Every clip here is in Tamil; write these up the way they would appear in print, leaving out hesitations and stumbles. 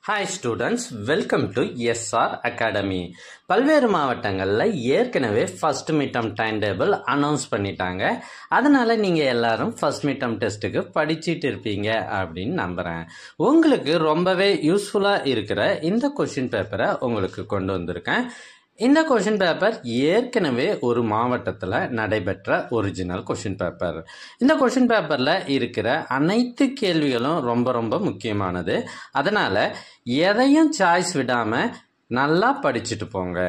Hi students, welcome to SR Academy. பல்வேறு மாவட்டங்கள்ல ஏற்கனவே first midterm time table announce பண்ணிட்டாங்க. அதனால நீங்க எல்லாரும் ஃபர்ஸ்ட் மிட்டம் டெஸ்ட்டுக்கு படிச்சிட்டு இருப்பீங்க அப்படின்னு நம்புறேன். உங்களுக்கு ரொம்பவே யூஸ்ஃபுல்லா இருக்கிற இந்த கொஸ்டின் பேப்பரை உங்களுக்கு கொண்டு வந்திருக்கேன். இந்த கொஸ்டின் பேப்பர் ஏற்கனவே ஒரு மாவட்டத்தில் நடைபெற்ற ஒரிஜினல் கொஸ்டின் பேப்பர். இந்த கொஸ்டின் பேப்பரில் இருக்கிற அனைத்து கேள்விகளும் ரொம்ப ரொம்ப முக்கியமானது. அதனால் எதையும் சாய்ஸ் விடாமல் நல்லா படிச்சுட்டு போங்க.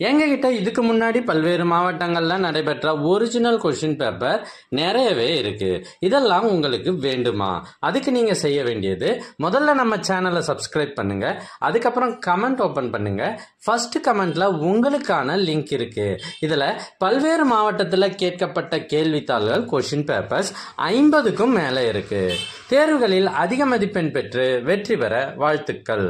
எங்ககிட்ட இதுக்கு முன்னாடி பல்வேறு மாவட்டங்கள்ல நடைபெற்ற ஒரிஜினல் கொஸ்டின் பேப்பர் நிறையவே இருக்கு. இதெல்லாம் உங்களுக்கு வேண்டுமா? அதுக்கு நீங்க செய்ய வேண்டியது, முதல்ல நம்ம சேனலை சப்ஸ்கிரைப் பண்ணுங்க. அதுக்கப்புறம் கமெண்ட் ஓபன் பண்ணுங்க. ஃபர்ஸ்ட் கமெண்ட்ல உங்களுக்கான லிங்க் இருக்கு. இதுல பல்வேறு மாவட்டத்துல கேட்கப்பட்ட கேள்வித்தாள்கள் கொஸ்டின் பேப்பர்ஸ் 50க்கும் மேல இருக்கு. தேர்வுகளில் அதிக மதிப்பெண் பெற்று வெற்றி பெற வாழ்த்துக்கள்.